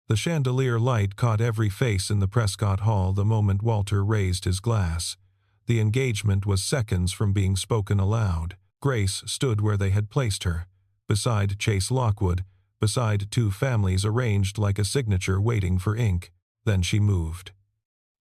The chandelier light caught every face in the Prescott Hall the moment Walter raised his glass. The engagement was seconds from being spoken aloud. Grace stood where they had placed her, beside Chase Lockwood, beside two families arranged like a signature waiting for ink. Then she moved.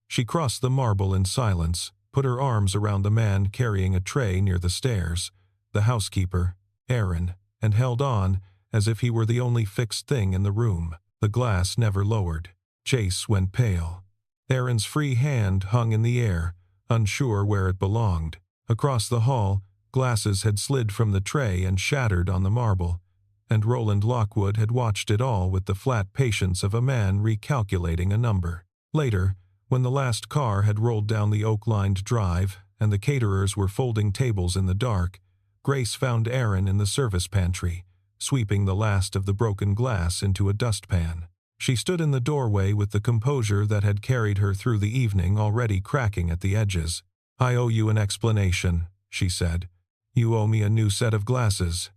She crossed the marble in silence, put her arms around the man carrying a tray near the stairs, the housekeeper, Aaron, and held on as if he were the only fixed thing in the room. The glass never lowered. Chase went pale. Aaron's free hand hung in the air, unsure where it belonged. Across the hall, glasses had slid from the tray and shattered on the marble, and Roland Lockwood had watched it all with the flat patience of a man recalculating a number. Later, when the last car had rolled down the oak-lined drive and the caterers were folding tables in the dark, Grace found Aaron in the service pantry, sweeping the last of the broken glass into a dustpan. She stood in the doorway with the composure that had carried her through the evening already cracking at the edges. "I owe you an explanation," she said. "You owe me a new set of glasses."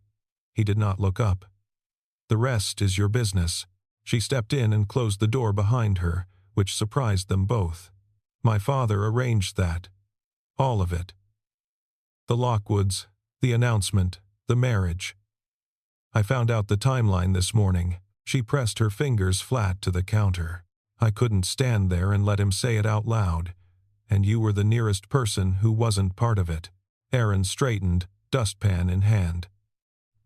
He did not look up. "The rest is your business." She stepped in and closed the door behind her, which surprised them both. "My father arranged that. All of it. The Lockwoods, the announcement, the marriage. I found out the timeline this morning." She pressed her fingers flat to the counter. "I couldn't stand there and let him say it out loud, and you were the nearest person who wasn't part of it." Aaron straightened, dustpan in hand.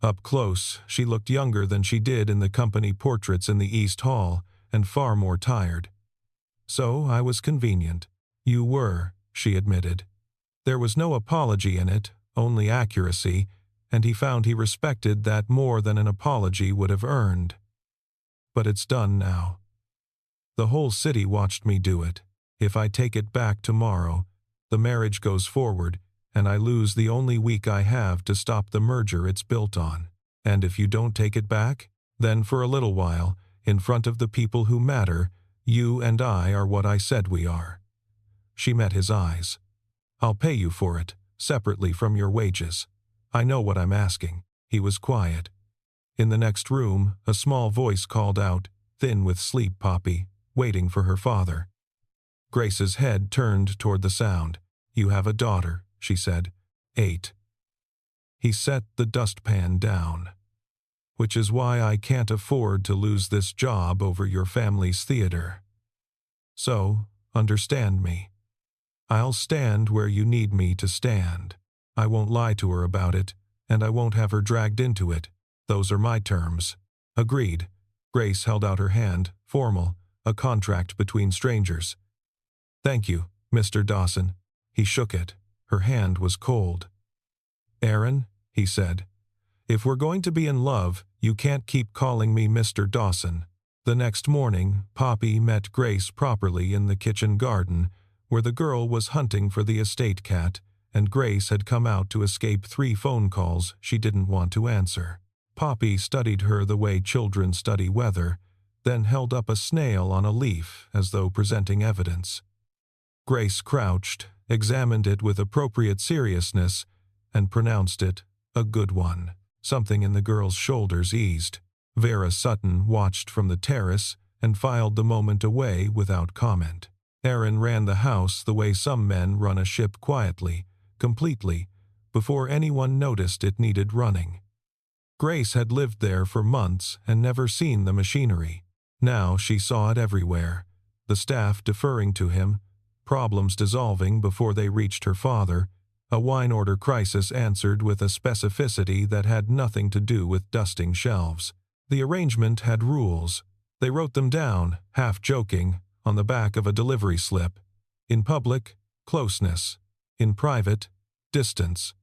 Up close, she looked younger than she did in the company portraits in the East Hall, and far more tired. "So I was convenient." "You were," she admitted. There was no apology in it, only accuracy, and he found he respected that more than an apology would have earned. "But it's done now. The whole city watched me do it. If I take it back tomorrow, the marriage goes forward, and I lose the only week I have to stop the merger it's built on. And if you don't take it back, then for a little while, in front of the people who matter, you and I are what I said we are." She met his eyes. "I'll pay you for it, separately from your wages. I know what I'm asking." He was quiet. In the next room, a small voice called out, thin with sleep, "Poppy," waiting for her father. Grace's head turned toward the sound. "You have a daughter," she said. 8. He set the dustpan down. "Which is why I can't afford to lose this job over your family's theater. So, understand me. I'll stand where you need me to stand. I won't lie to her about it, and I won't have her dragged into it. Those are my terms." "Agreed." Grace held out her hand, formal, a contract between strangers. "Thank you, Mr. Dawson." He shook it. Her hand was cold. "Aaron," he said, "if we're going to be in love, you can't keep calling me Mr. Dawson." The next morning, Poppy met Grace properly in the kitchen garden, where the girl was hunting for the estate cat, and Grace had come out to escape 3 phone calls she didn't want to answer. Poppy studied her the way children study weather, then held up a snail on a leaf as though presenting evidence. Grace crouched, examined it with appropriate seriousness, and pronounced it a good one. Something in the girl's shoulders eased. Vera Sutton watched from the terrace and filed the moment away without comment. Aaron ran the house the way some men run a ship, quietly, completely, before anyone noticed it needed running. Grace had lived there for months and never seen the machinery. Now she saw it everywhere, the staff deferring to him, problems dissolving before they reached her father, a wine order crisis answered with a specificity that had nothing to do with dusting shelves. The arrangement had rules. They wrote them down, half joking, on the back of a delivery slip. In public, closeness. In private, distance.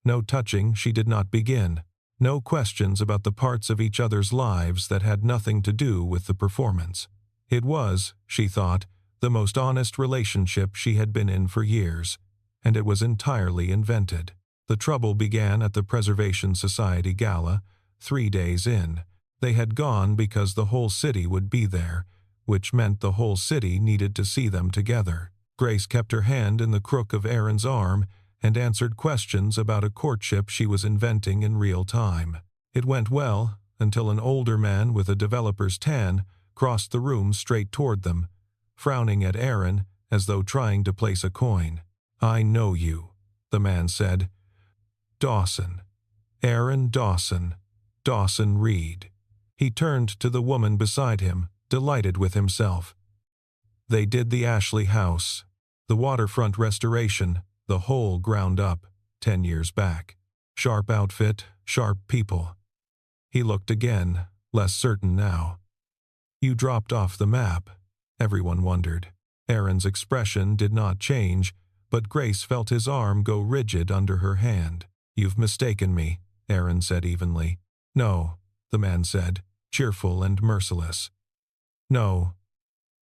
No touching she did not begin. No questions about the parts of each other's lives that had nothing to do with the performance. It was, she thought, the most honest relationship she had been in for years, and it was entirely invented. The trouble began at the Preservation Society gala, 3 days in. They had gone because the whole city would be there, which meant the whole city needed to see them together. Grace kept her hand in the crook of Aaron's arm and answered questions about a courtship she was inventing in real time. It went well, until an older man with a developer's tan crossed the room straight toward them, frowning at Aaron as though trying to place a coin. "I know you," the man said. "Dawson. Aaron Dawson. Dawson Reed." He turned to the woman beside him, delighted with himself. "They did the Ashley house. The waterfront restoration, the whole ground up, 10 years back. Sharp outfit, sharp people." He looked again, less certain now. "You dropped off the map," everyone wondered. Aaron's expression did not change, but Grace felt his arm go rigid under her hand. "You've mistaken me," Aaron said evenly. "No," the man said, cheerful and merciless. "No,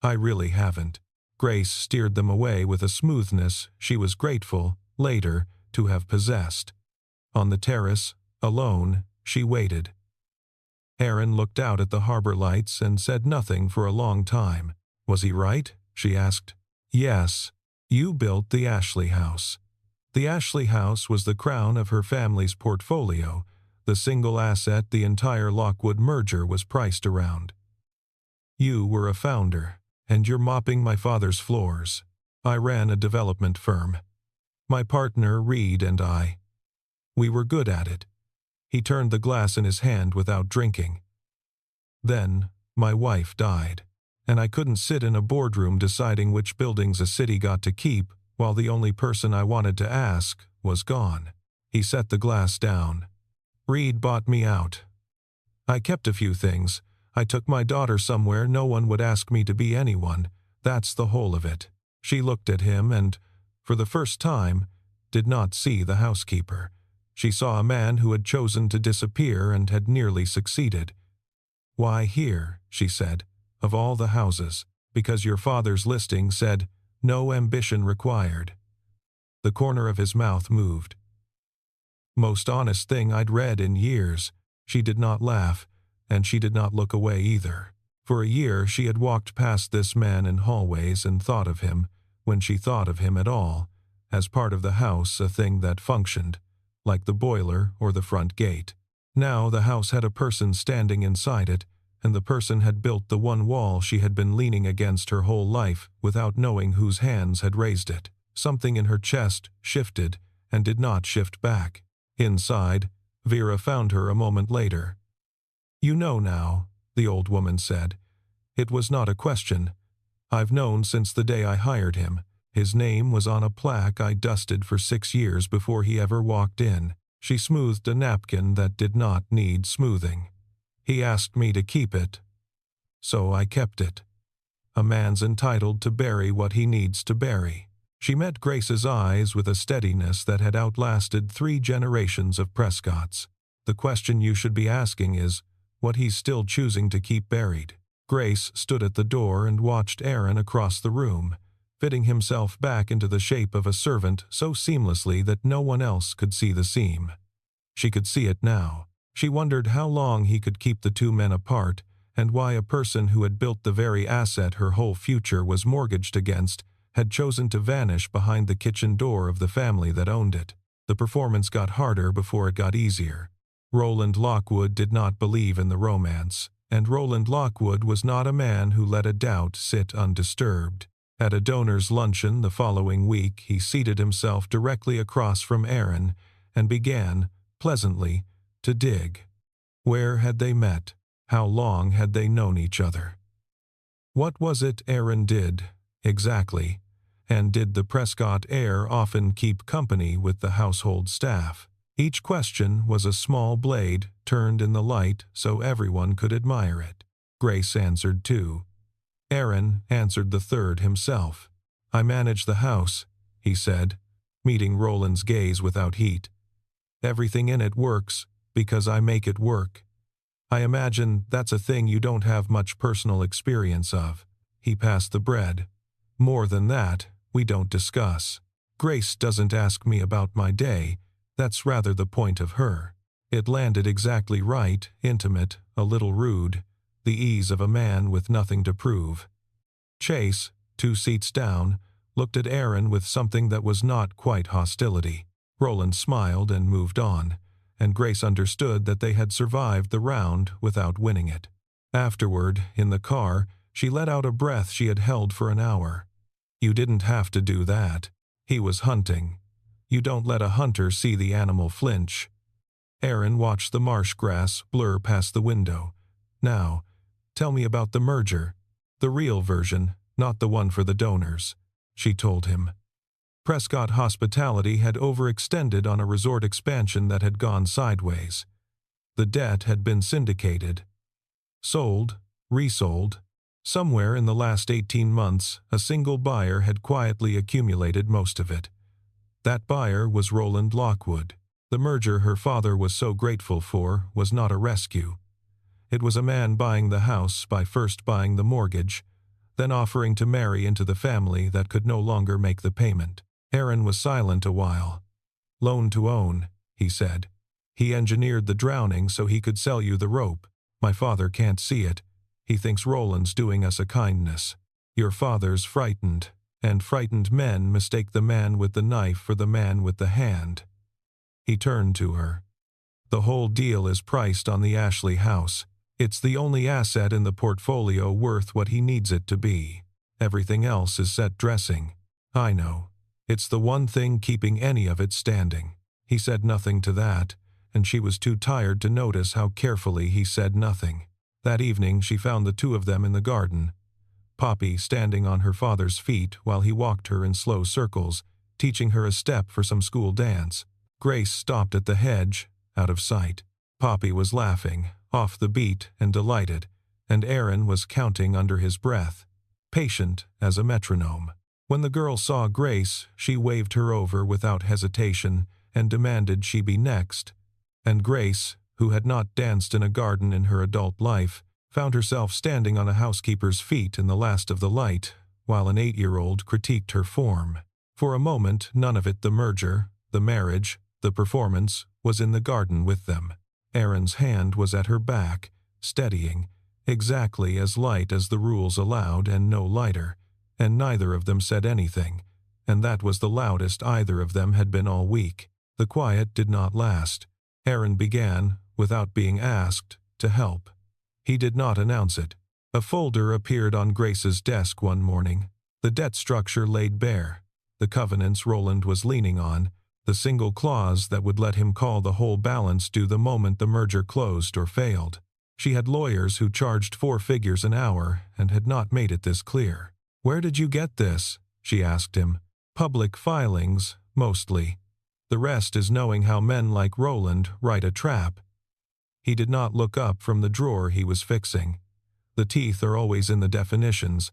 I really haven't." Grace steered them away with a smoothness she was grateful, later, to have possessed. On the terrace, alone, she waited. Aaron looked out at the harbor lights and said nothing for a long time. "Was he right?" she asked. "Yes. You built the Ashley house." The Ashley house was the crown of her family's portfolio, the single asset the entire Lockwood merger was priced around. "You were a founder, and you're mopping my father's floors. I ran a development firm. My partner, Reed, and I. We were good at it." He turned the glass in his hand without drinking. "Then, my wife died, and I couldn't sit in a boardroom deciding which buildings a city got to keep while the only person I wanted to ask was gone." He set the glass down. "Reed bought me out. I kept a few things. I took my daughter somewhere no one would ask me to be anyone. That's the whole of it." She looked at him and, for the first time, did not see the housekeeper. She saw a man who had chosen to disappear and had nearly succeeded. "Why here?" she said, "of all the houses?" "Because your father's listing said, 'No ambition required.'" The corner of his mouth moved. "Most honest thing I'd read in years." She did not laugh, and she did not look away either. For a year she had walked past this man in hallways and thought of him, when she thought of him at all, as part of the house, a thing that functioned, like the boiler or the front gate. Now the house had a person standing inside it, and the person had built the one wall she had been leaning against her whole life without knowing whose hands had raised it. Something in her chest shifted and did not shift back. Inside, Vera found her a moment later. "You know now," the old woman said. "It was not a question. I've known since the day I hired him. His name was on a plaque I dusted for 6 years before he ever walked in." She smoothed a napkin that did not need smoothing. "He asked me to keep it, so I kept it. A man's entitled to bury what he needs to bury." She met Grace's eyes with a steadiness that had outlasted 3 generations of Prescotts. "The question you should be asking is, what he's still choosing to keep buried." Grace stood at the door and watched Aaron across the room, fitting himself back into the shape of a servant so seamlessly that no one else could see the seam. She could see it now. She wondered how long he could keep the 2 men apart, and why a person who had built the very asset her whole future was mortgaged against had chosen to vanish behind the kitchen door of the family that owned it. The performance got harder before it got easier. Roland Lockwood did not believe in the romance, and Roland Lockwood was not a man who let a doubt sit undisturbed. At a donors' luncheon the following week, he seated himself directly across from Aaron and began, pleasantly, to dig. Where had they met? How long had they known each other? What was it Aaron did, exactly, and did the Prescott heir often keep company with the household staff? Each question was a small blade turned in the light so everyone could admire it. Grace answered 2. Aaron answered the 3rd himself. "I manage the house," he said, meeting Roland's gaze without heat. "Everything in it works because I make it work. I imagine that's a thing you don't have much personal experience of." He passed the bread. "More than that, we don't discuss. Grace doesn't ask me about my day. That's rather the point of her." It landed exactly right, intimate, a little rude, the ease of a man with nothing to prove. Chase, 2 seats down, looked at Aaron with something that was not quite hostility. Roland smiled and moved on, and Grace understood that they had survived the round without winning it. Afterward, in the car, she let out a breath she had held for an hour. You didn't have to do that. He was hunting. You don't let a hunter see the animal flinch. Aaron watched the marsh grass blur past the window. Now, tell me about the merger. The real version, not the one for the donors, she told him. Prescott Hospitality had overextended on a resort expansion that had gone sideways. The debt had been syndicated. Sold, resold. Somewhere in the last 18 months, a single buyer had quietly accumulated most of it. That buyer was Roland Lockwood. The merger her father was so grateful for was not a rescue. It was a man buying the house by first buying the mortgage, then offering to marry into the family that could no longer make the payment. Aaron was silent a while. Loan to own, he said. He engineered the drowning so he could sell you the rope. My father can't see it. He thinks Roland's doing us a kindness. Your father's frightened, and frightened men mistake the man with the knife for the man with the hand. He turned to her. The whole deal is priced on the Ashley house. It's the only asset in the portfolio worth what he needs it to be. Everything else is set dressing. I know. It's the one thing keeping any of it standing. He said nothing to that, and she was too tired to notice how carefully he said nothing. That evening she found the two of them in the garden. Poppy standing on her father's feet while he walked her in slow circles, teaching her a step for some school dance. Grace stopped at the hedge, out of sight. Poppy was laughing, off the beat and delighted, and Aaron was counting under his breath, patient as a metronome. When the girl saw Grace, she waved her over without hesitation and demanded she be next. And Grace, who had not danced in a garden in her adult life, found herself standing on a housekeeper's feet in the last of the light, while an 8-year-old critiqued her form. For a moment, none of it, the merger, the marriage, the performance, was in the garden with them. Aaron's hand was at her back, steadying, exactly as light as the rules allowed and no lighter, and neither of them said anything, and that was the loudest either of them had been all week. The quiet did not last. Aaron began, without being asked, to help. He did not announce it. A folder appeared on Grace's desk one morning. The debt structure laid bare. The covenants Roland was leaning on, the single clause that would let him call the whole balance due the moment the merger closed or failed. She had lawyers who charged 4 figures an hour and had not made it this clear. "Where did you get this?" she asked him. "Public filings, mostly. The rest is knowing how men like Roland write a trap." He did not look up from the drawer he was fixing. The teeth are always in the definitions.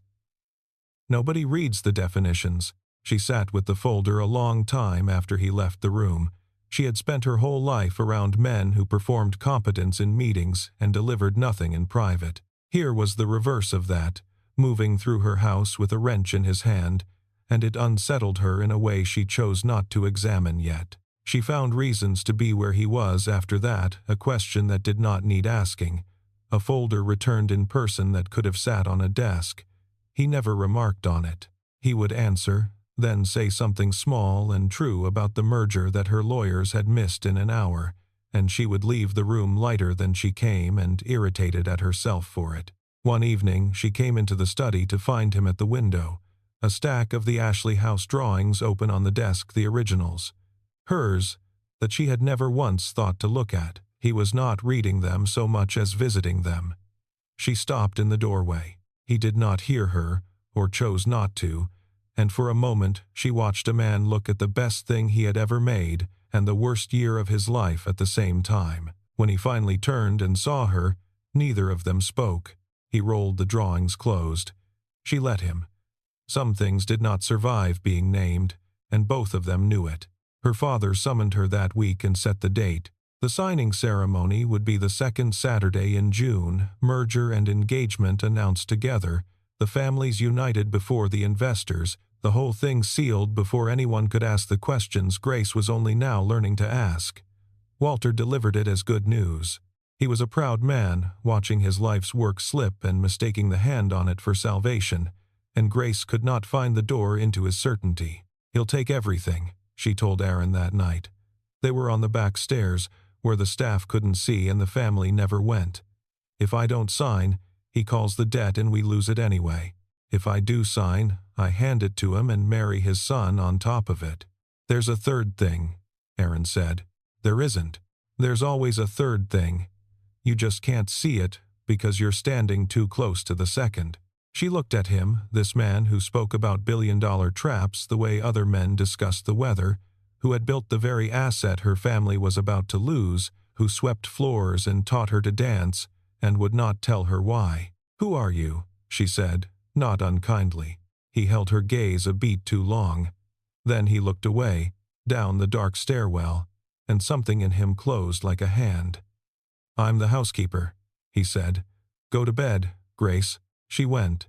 Nobody reads the definitions. She sat with the folder a long time after he left the room. She had spent her whole life around men who performed competence in meetings and delivered nothing in private. Here was the reverse of that, moving through her house with a wrench in his hand, and it unsettled her in a way she chose not to examine yet. She found reasons to be where he was after that, a question that did not need asking. A folder returned in person that could have sat on a desk. He never remarked on it. He would answer, then say something small and true about the merger that her lawyers had missed in an hour, and she would leave the room lighter than she came and irritated at herself for it. One evening, she came into the study to find him at the window, a stack of the Ashley House drawings open on the desk, the originals. Hers, that she had never once thought to look at. He was not reading them so much as visiting them. She stopped in the doorway. He did not hear her, or chose not to, and for a moment she watched a man look at the best thing he had ever made and the worst year of his life at the same time. When he finally turned and saw her, neither of them spoke. He rolled the drawings closed. She let him. Some things did not survive being named, and both of them knew it. Her father summoned her that week and set the date. The signing ceremony would be the second Saturday in June, merger and engagement announced together, the families united before the investors, the whole thing sealed before anyone could ask the questions Grace was only now learning to ask. Walter delivered it as good news. He was a proud man, watching his life's work slip and mistaking the hand on it for salvation, and Grace could not find the door into his certainty. "He'll take everything," she told Aaron that night. They were on the back stairs, where the staff couldn't see and the family never went. "If I don't sign, He calls the debt and we lose it anyway. If I do sign, I hand it to him and marry his son on top of it. There's a third thing, Aaron said. There isn't. There's always a third thing. You just can't see it because you're standing too close to the second. She looked at him, this man who spoke about billion-dollar traps the way other men discussed the weather, who had built the very asset her family was about to lose, who swept floors and taught her to dance, and would not tell her why. "Who are you?" she said, not unkindly. He held her gaze a beat too long. Then he looked away, down the dark stairwell, and something in him closed like a hand. "I'm the housekeeper," he said. "Go to bed, Grace." She went.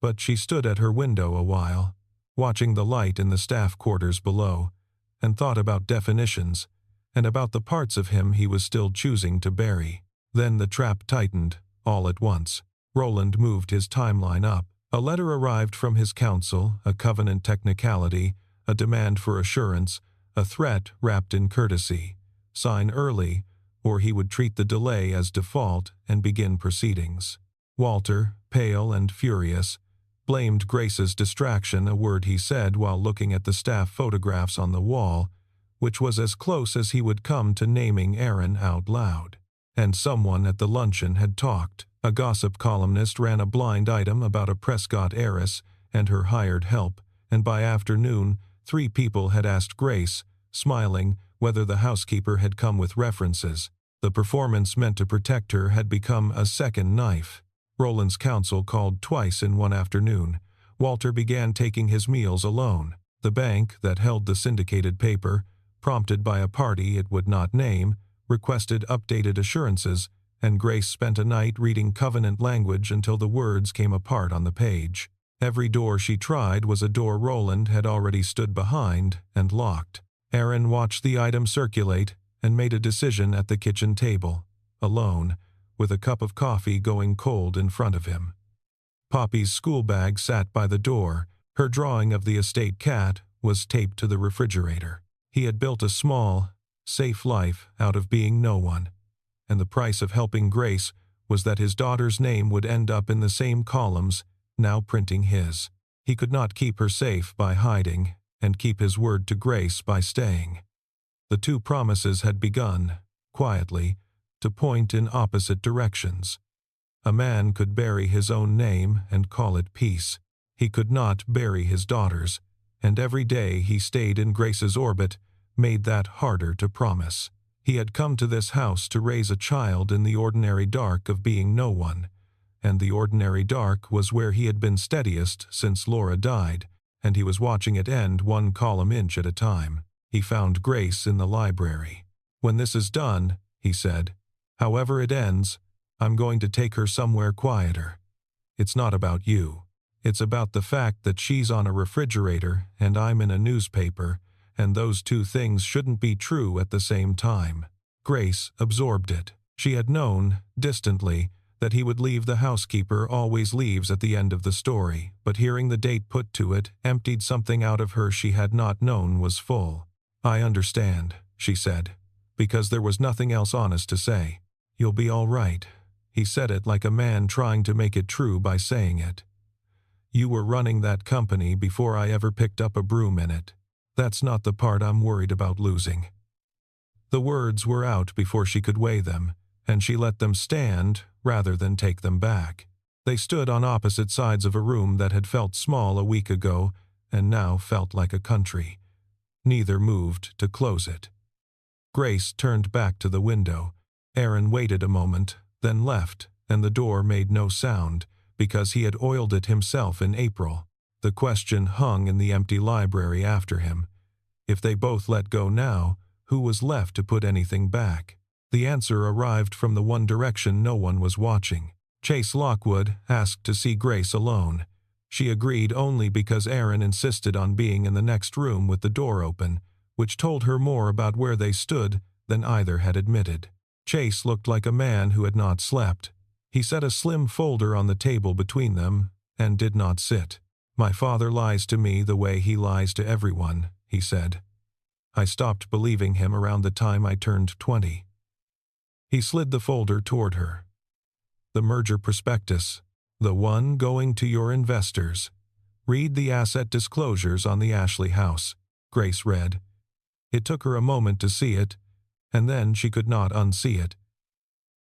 But she stood at her window a while, watching the light in the staff quarters below, and thought about definitions, and about the parts of him he was still choosing to bury. Then the trap tightened, all at once. Roland moved his timeline up. A letter arrived from his counsel, a covenant technicality, a demand for assurance, a threat wrapped in courtesy. Sign early, or he would treat the delay as default and begin proceedings. Walter, pale and furious, blamed Grace's distraction, a word he said while looking at the staff photographs on the wall, which was as close as he would come to naming Aaron out loud. And someone at the luncheon had talked. A gossip columnist ran a blind item about a Prescott heiress and her hired help, and by afternoon 3 people had asked Grace, smiling, whether the housekeeper had come with references. The performance meant to protect her had become a second knife. Roland's counsel called twice in one afternoon. Walter began taking his meals alone. The bank that held the syndicated paper, prompted by a party it would not name, requested updated assurances, and Grace spent a night reading covenant language until the words came apart on the page. Every door she tried was a door Roland had already stood behind and locked. Aaron watched the item circulate and made a decision at the kitchen table, alone, with a cup of coffee going cold in front of him. Poppy's school bag sat by the door. Her drawing of the estate cat was taped to the refrigerator. He had built a small, safe life out of being no one, and the price of helping Grace was that his daughter's name would end up in the same columns, now printing his. He could not keep her safe by hiding, and keep his word to Grace by staying. The 2 promises had begun, quietly, to point in opposite directions. A man could bury his own name and call it peace. He could not bury his daughter's, and every day he stayed in Grace's orbit made that harder to promise. He had come to this house to raise a child in the ordinary dark of being no one, and the ordinary dark was where he had been steadiest since Laura died, and he was watching it end 1 column inch at a time. He found Grace in the library. "When this is done," he said, "however it ends, I'm going to take her somewhere quieter. It's not about you. It's about the fact that she's on a refrigerator and I'm in a newspaper, and those 2 things shouldn't be true at the same time." Grace absorbed it. She had known, distantly, that he would leave. The housekeeper always leaves at the end of the story, but hearing the date put to it emptied something out of her she had not known was full. "I understand," she said, because there was nothing else honest to say. "You'll be all right." He said it like a man trying to make it true by saying it. "You were running that company before I ever picked up a broom in it. That's not the part I'm worried about losing." The words were out before she could weigh them, and she let them stand rather than take them back. They stood on opposite sides of a room that had felt small a week ago and now felt like a country. Neither moved to close it. Grace turned back to the window. Aaron waited a moment, then left, and the door made no sound, because he had oiled it himself in April. The question hung in the empty library after him. If they both let go now, who was left to put anything back? The answer arrived from the one direction no one was watching. Chase Lockwood asked to see Grace alone. She agreed only because Aaron insisted on being in the next room with the door open, which told her more about where they stood than either had admitted. Chase looked like a man who had not slept. He set a slim folder on the table between them and did not sit. "My father lies to me the way he lies to everyone," he said. "I stopped believing him around the time I turned 20. He slid the folder toward her. The merger prospectus. The one going to your investors. Read the asset disclosures on the Ashley house, Grace read. It took her a moment to see it, and then she could not unsee it.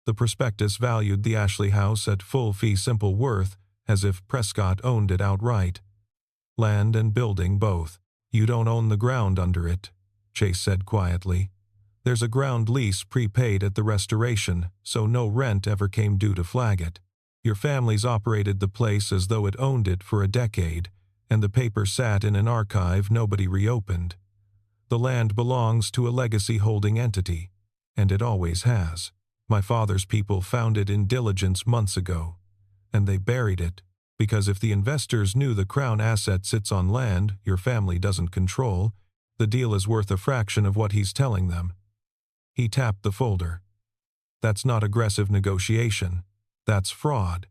The prospectus valued the Ashley house at full fee simple worth, as if Prescott owned it outright. Land and building both. You don't own the ground under it, Chase said quietly. There's a ground lease prepaid at the restoration, so no rent ever came due to flag it. Your family's operated the place as though it owned it for a decade, and the paper sat in an archive nobody reopened. The land belongs to a legacy holding entity, and it always has. My father's people found it in diligence months ago, and they buried it, because if the investors knew the Crown asset sits on land your family doesn't control, the deal is worth a fraction of what he's telling them. He tapped the folder. That's not aggressive negotiation. That's fraud.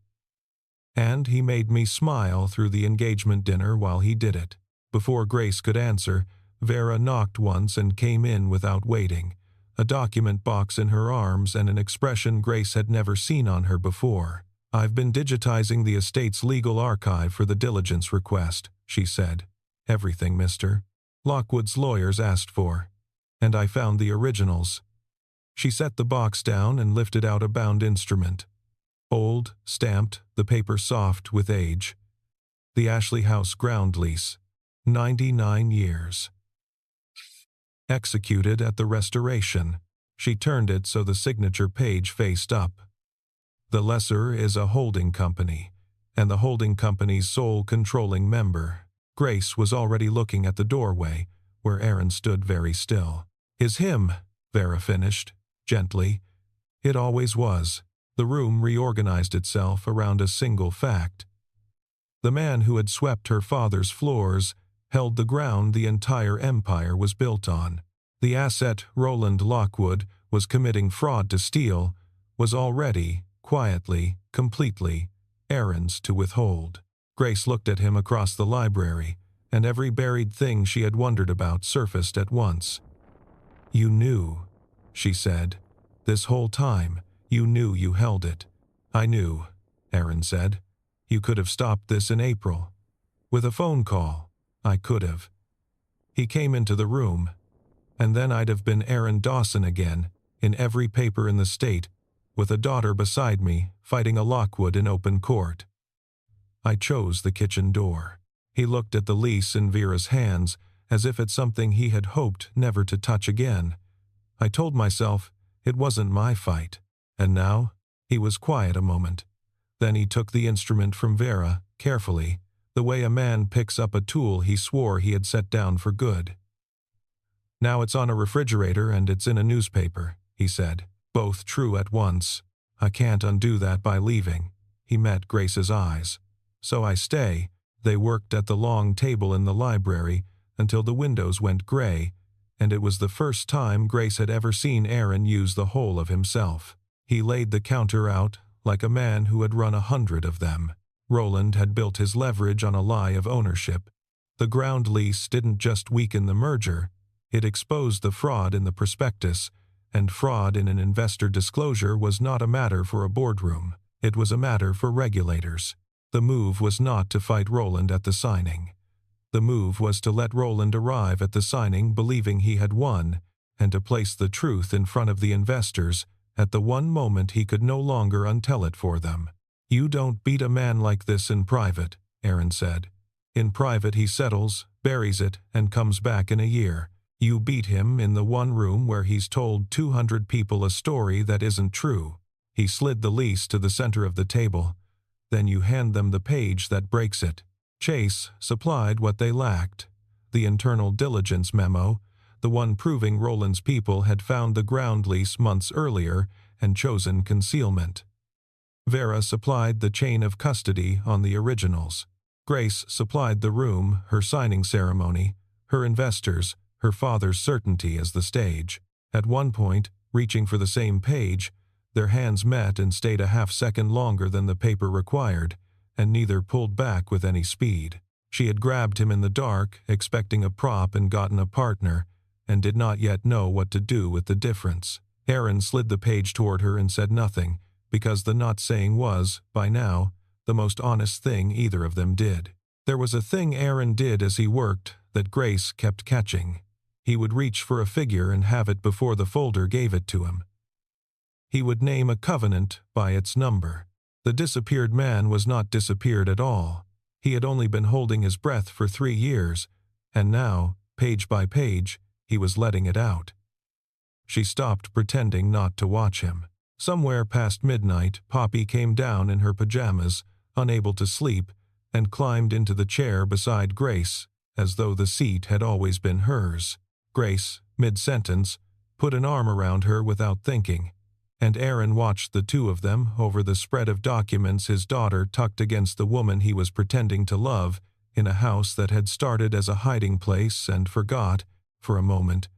And he made me smile through the engagement dinner while he did it. Before Grace could answer, Vera knocked once and came in without waiting, a document box in her arms and an expression Grace had never seen on her before. I've been digitizing the estate's legal archive for the diligence request, she said. Everything, mister. Lockwood's lawyers asked for. And I found the originals. She set the box down and lifted out a bound instrument. Old, stamped, the paper soft with age. The Ashley House ground lease. 99 years. Executed at the restoration. She turned it so the signature page faced up. The lessor is a holding company, and the holding company's sole controlling member. Grace was already looking at the doorway, where Aaron stood very still. Is him, Vera finished, gently. It always was. The room reorganized itself around a single fact. The man who had swept her father's floors held the ground the entire empire was built on. The asset Roland Lockwood was committing fraud to steal was already, quietly, completely, Aaron's to withhold. Grace looked at him across the library, and every buried thing she had wondered about surfaced at once. You knew, she said. This whole time, you knew you held it. I knew, Aaron said. You could have stopped this in April. With a phone call, I could have. He came into the room, and then I'd have been Aaron Dawson again, in every paper in the state, with a daughter beside me, fighting a Lockwood in open court. I chose the kitchen door. He looked at the lease in Vera's hands, as if it's something he had hoped never to touch again. I told myself it wasn't my fight. And now, he was quiet a moment. Then he took the instrument from Vera, carefully, the way a man picks up a tool he swore he had set down for good. Now it's on a refrigerator and it's in a newspaper, he said, both true at once. I can't undo that by leaving. He met Grace's eyes. So I stay. They worked at the long table in the library until the windows went gray, and it was the first time Grace had ever seen Aaron use the whole of himself. He laid the counter out like a man who had run 100 of them. Roland had built his leverage on a lie of ownership. The ground lease didn't just weaken the merger, it exposed the fraud in the prospectus, and fraud in an investor disclosure was not a matter for a boardroom, it was a matter for regulators. The move was not to fight Roland at the signing. The move was to let Roland arrive at the signing believing he had won, and to place the truth in front of the investors at the one moment he could no longer untell it for them. You don't beat a man like this in private, Aaron said. In private he settles, buries it, and comes back in a year. You beat him in the one room where he's told 200 people a story that isn't true. He slid the lease to the center of the table. Then you hand them the page that breaks it. Chase supplied what they lacked. The internal diligence memo, the one proving Roland's people had found the ground lease months earlier and chosen concealment. Vera supplied the chain of custody on the originals. Grace supplied the room, her signing ceremony, her investors, her father's certainty as the stage. At one point, reaching for the same page, their hands met and stayed a half-second longer than the paper required, and neither pulled back with any speed. She had grabbed him in the dark, expecting a prop and gotten a partner, and did not yet know what to do with the difference. Aaron slid the page toward her and said nothing, because the not saying was, by now, the most honest thing either of them did. There was a thing Aaron did as he worked that Grace kept catching. He would reach for a figure and have it before the folder gave it to him. He would name a covenant by its number. The disappeared man was not disappeared at all. He had only been holding his breath for 3 years, and now, page by page, he was letting it out. She stopped pretending not to watch him. Somewhere past midnight, Poppy came down in her pajamas, unable to sleep, and climbed into the chair beside Grace, as though the seat had always been hers. Grace, mid-sentence, put an arm around her without thinking, and Aaron watched the two of them over the spread of documents his daughter tucked against the woman he was pretending to love, in a house that had started as a hiding place, and forgot, for a moment,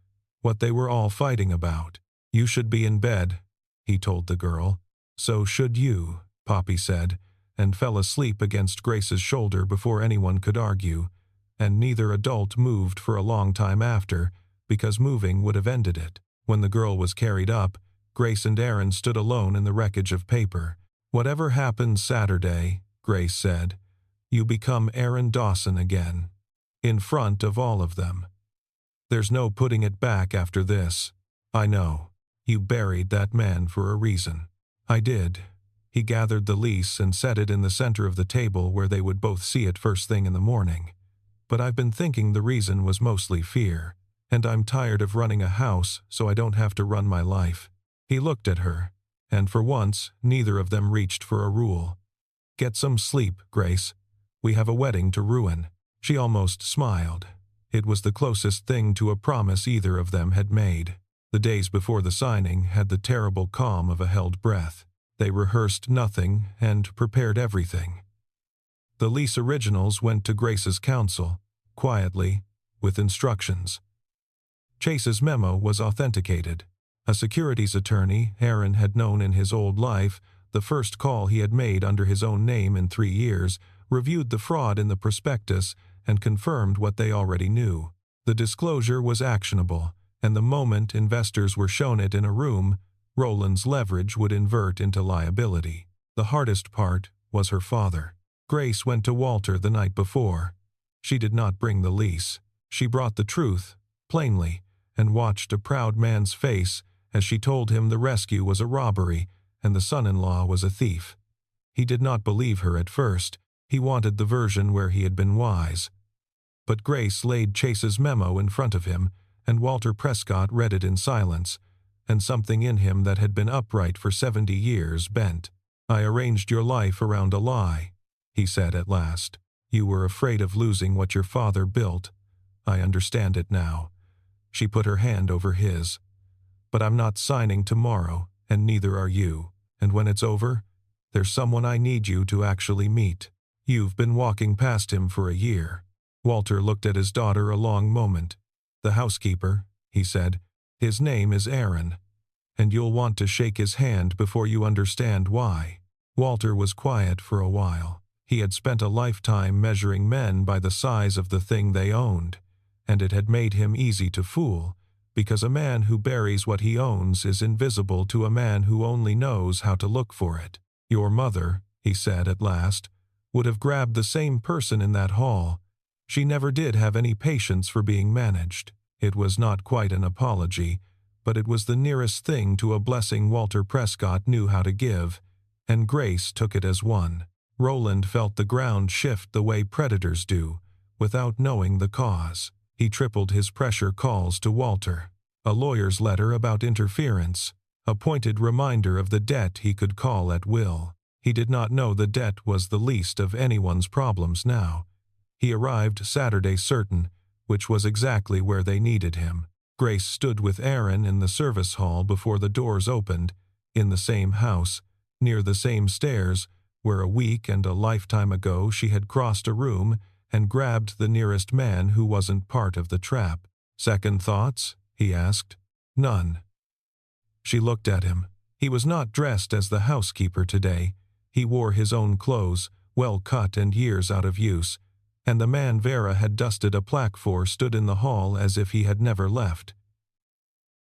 what they were all fighting about. "You should be in bed," he told the girl. "So should you," Poppy said, and fell asleep against Grace's shoulder before anyone could argue, and neither adult moved for a long time after, because moving would have ended it. When the girl was carried up, Grace and Aaron stood alone in the wreckage of paper. "Whatever happens Saturday," Grace said, "you become Aaron Dawson again, in front of all of them. There's no putting it back after this. I know. You buried that man for a reason." "I did." He gathered the lease and set it in the center of the table where they would both see it first thing in the morning. "But I've been thinking the reason was mostly fear, and I'm tired of running a house so I don't have to run my life." He looked at her, and for once neither of them reached for a rule. "Get some sleep, Grace. We have a wedding to ruin." She almost smiled. It was the closest thing to a promise either of them had made. The days before the signing had the terrible calm of a held breath. They rehearsed nothing and prepared everything. The lease originals went to Grace's counsel, quietly, with instructions. Chase's memo was authenticated. A securities attorney Aaron had known in his old life, the first call he had made under his own name in 3 years, reviewed the fraud in the prospectus and confirmed what they already knew. The disclosure was actionable, and the moment investors were shown it in a room, Roland's leverage would invert into liability. The hardest part was her father. Grace went to Walter the night before. She did not bring the lease. She brought the truth, plainly, and watched a proud man's face as she told him the rescue was a robbery and the son-in-law was a thief. He did not believe her at first. He wanted the version where he had been wise. But Grace laid Chase's memo in front of him, and Walter Prescott read it in silence, and something in him that had been upright for 70 years bent. "I arranged your life around a lie," he said at last. "You were afraid of losing what your father built. I understand it now." She put her hand over his. "But I'm not signing tomorrow, and neither are you. And when it's over, there's someone I need you to actually meet. You've been walking past him for a year." Walter looked at his daughter a long moment. "The housekeeper," he said. "His name is Aaron, and you'll want to shake his hand before you understand why." Walter was quiet for a while. He had spent a lifetime measuring men by the size of the thing they owned, and it had made him easy to fool, because a man who buries what he owns is invisible to a man who only knows how to look for it. "Your mother," he said at last, "would have grabbed the same person in that hall. She never did have any patience for being managed." It was not quite an apology, but it was the nearest thing to a blessing Walter Prescott knew how to give, and Grace took it as one. Roland felt the ground shift the way predators do, without knowing the cause. He tripled his pressure calls to Walter. A lawyer's letter about interference, a pointed reminder of the debt he could call at will. He did not know the debt was the least of anyone's problems now. He arrived Saturday certain, which was exactly where they needed him. Grace stood with Aaron in the service hall before the doors opened, in the same house, near the same stairs, where a week and a lifetime ago she had crossed a room and grabbed the nearest man who wasn't part of the trap. "Second thoughts?" he asked. "None." She looked at him. He was not dressed as the housekeeper today. He wore his own clothes, well cut and years out of use, and the man Vera had dusted a plaque for stood in the hall as if he had never left.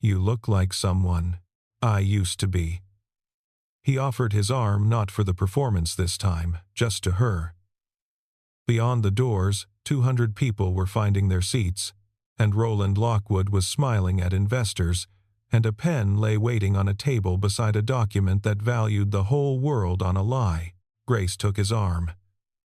"You look like someone I used to be." He offered his arm not for the performance this time, just to her. Beyond the doors, 200 people were finding their seats, and Roland Lockwood was smiling at investors, and a pen lay waiting on a table beside a document that valued the whole world on a lie. Grace took his arm.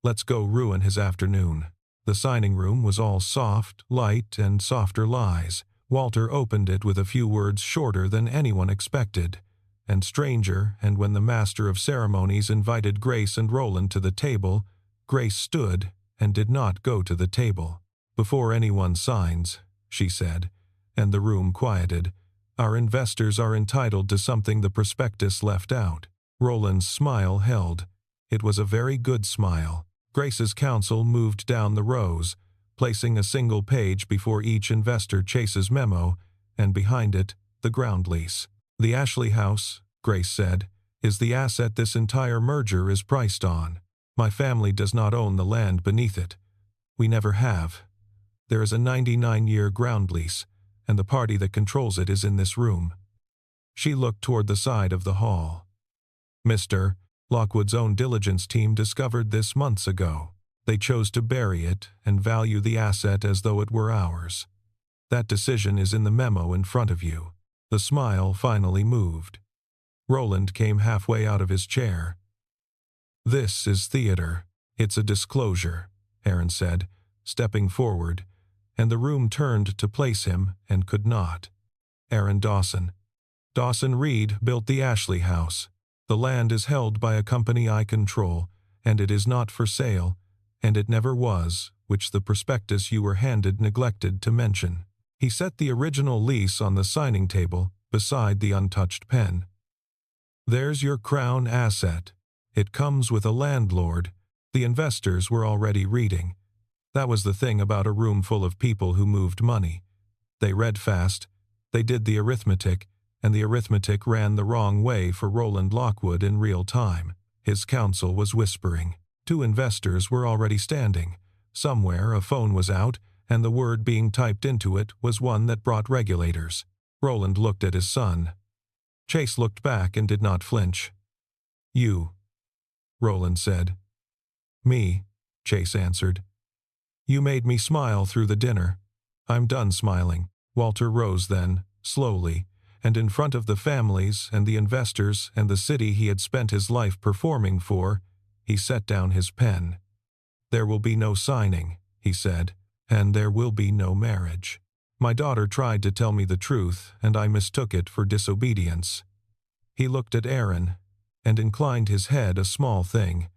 Let's go ruin his afternoon. The signing room was all soft, light, and softer lies. Walter opened it with a few words shorter than anyone expected, and stranger, and when the master of ceremonies invited Grace and Roland to the table, Grace stood and did not go to the table. Before anyone signs, she said, and the room quieted, our investors are entitled to something the prospectus left out. Roland's smile held. It was a very good smile. Grace's counsel moved down the rows, placing a single page before each investor Chase's memo, and behind it, the ground lease. The Ashley House, Grace said, is the asset this entire merger is priced on. My family does not own the land beneath it. We never have. There is a 99-year ground lease, and the party that controls it is in this room. She looked toward the side of the hall. Mr. Lockwood's own diligence team discovered this months ago. They chose to bury it and value the asset as though it were ours. That decision is in the memo in front of you. The smile finally moved. Roland came halfway out of his chair. This is theater. It's a disclosure, Aaron said, stepping forward, and the room turned to place him and could not. Aaron Dawson. Dawson Reed built the Ashley House. The land is held by a company I control, and it is not for sale, and it never was, which the prospectus you were handed neglected to mention. He set the original lease on the signing table beside the untouched pen. There's your crown asset. It comes with a landlord. The investors were already reading. That was the thing about a room full of people who moved money. They read fast, they did the arithmetic, and the arithmetic ran the wrong way for Roland Lockwood in real time. His counsel was whispering. 2 investors were already standing. Somewhere a phone was out, and the word being typed into it was one that brought regulators. Roland looked at his son. Chase looked back and did not flinch. You, Roland said. Me, Chase answered. You made me smile through the dinner. I'm done smiling. Walter rose then, slowly, and in front of the families and the investors and the city he had spent his life performing for, he set down his pen. There will be no signing, he said, and there will be no marriage. My daughter tried to tell me the truth, and I mistook it for disobedience. He looked at Aaron, and inclined his head a small thing,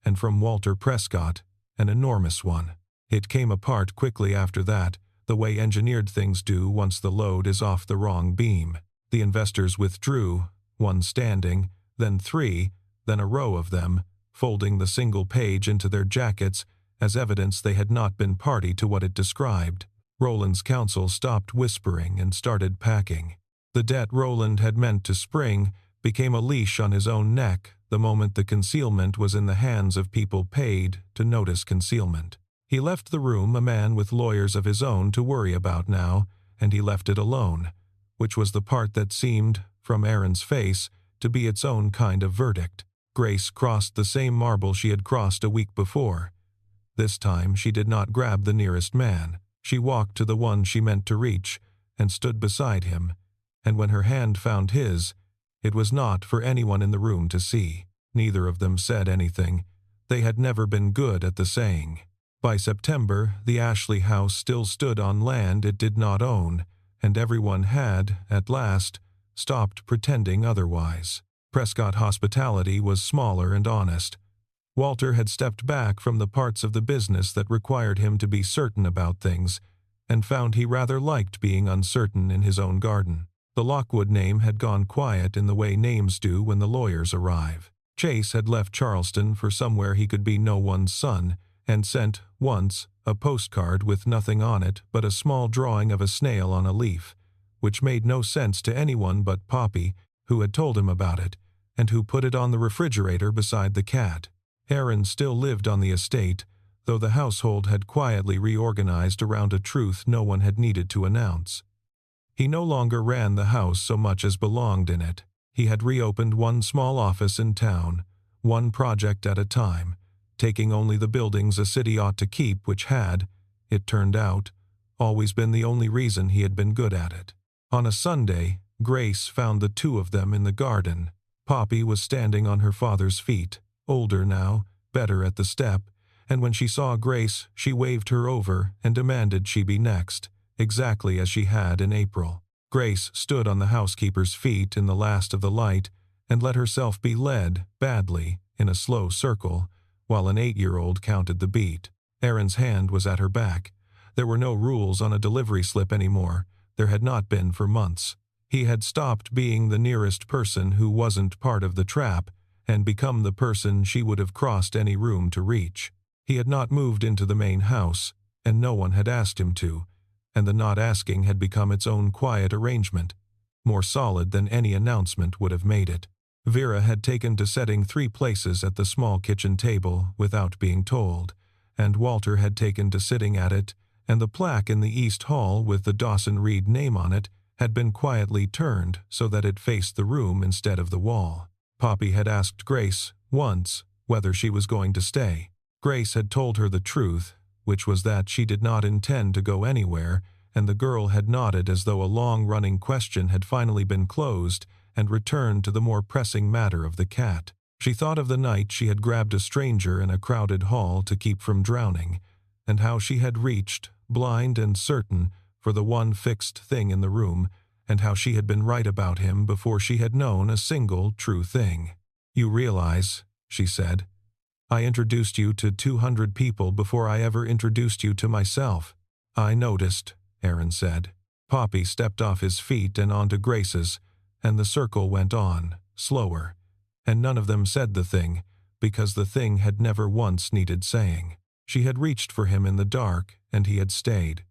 and from Walter Prescott, an enormous one. It came apart quickly after that, the way engineered things do once the load is off the wrong beam. The investors withdrew, 1 standing, then 3, then a row of them, folding the single page into their jackets as evidence they had not been party to what it described. Roland's counsel stopped whispering and started packing. The debt Roland had meant to spring became a leash on his own neck the moment the concealment was in the hands of people paid to notice concealment. He left the room a man with lawyers of his own to worry about now, and he left it alone, which was the part that seemed, from Aaron's face, to be its own kind of verdict. Grace crossed the same marble she had crossed a week before. This time she did not grab the nearest man. She walked to the one she meant to reach, and stood beside him, and when her hand found his, it was not for anyone in the room to see. Neither of them said anything. They had never been good at the saying. By September, the Ashley House still stood on land it did not own, and everyone had, at last, stopped pretending otherwise. Prescott hospitality was smaller and honest. Walter had stepped back from the parts of the business that required him to be certain about things, and found he rather liked being uncertain in his own garden. The Lockwood name had gone quiet in the way names do when the lawyers arrive. Chase had left Charleston for somewhere he could be no one's son, and sent, once, a postcard with nothing on it but a small drawing of a snail on a leaf, which made no sense to anyone but Poppy, who had told him about it, and who put it on the refrigerator beside the cat. Aaron still lived on the estate, though the household had quietly reorganized around a truth no one had needed to announce. He no longer ran the house so much as belonged in it. He had reopened one small office in town, one project at a time, taking only the buildings a city ought to keep, which had, it turned out, always been the only reason he had been good at it. On a Sunday, Grace found the two of them in the garden. Poppy was standing on her father's feet, older now, better at the step, and when she saw Grace, she waved her over and demanded she be next, exactly as she had in April. Grace stood on the housekeeper's feet in the last of the light and let herself be led, badly, in a slow circle, while an 8-year-old counted the beat. Aaron's hand was at her back. There were no rules on a delivery slip anymore. There had not been for months. He had stopped being the nearest person who wasn't part of the trap and become the person she would have crossed any room to reach. He had not moved into the main house, and no one had asked him to, and the not asking had become its own quiet arrangement, more solid than any announcement would have made it. Vera had taken to setting 3 places at the small kitchen table without being told, and Walter had taken to sitting at it, and the plaque in the East Hall with the Dawson Reed name on it had been quietly turned so that it faced the room instead of the wall. Poppy had asked Grace, once, whether she was going to stay. Grace had told her the truth, which was that she did not intend to go anywhere, and the girl had nodded as though a long-running question had finally been closed and returned to the more pressing matter of the cat. She thought of the night she had grabbed a stranger in a crowded hall to keep from drowning, and how she had reached, blind and certain, for the one fixed thing in the room, and how she had been right about him before she had known a single true thing. "You realize," she said, "I introduced you to 200 people before I ever introduced you to myself." "I noticed," Aaron said. Poppy stepped off his feet and onto Grace's, and the circle went on, slower, and none of them said the thing, because the thing had never once needed saying. She had reached for him in the dark, and he had stayed.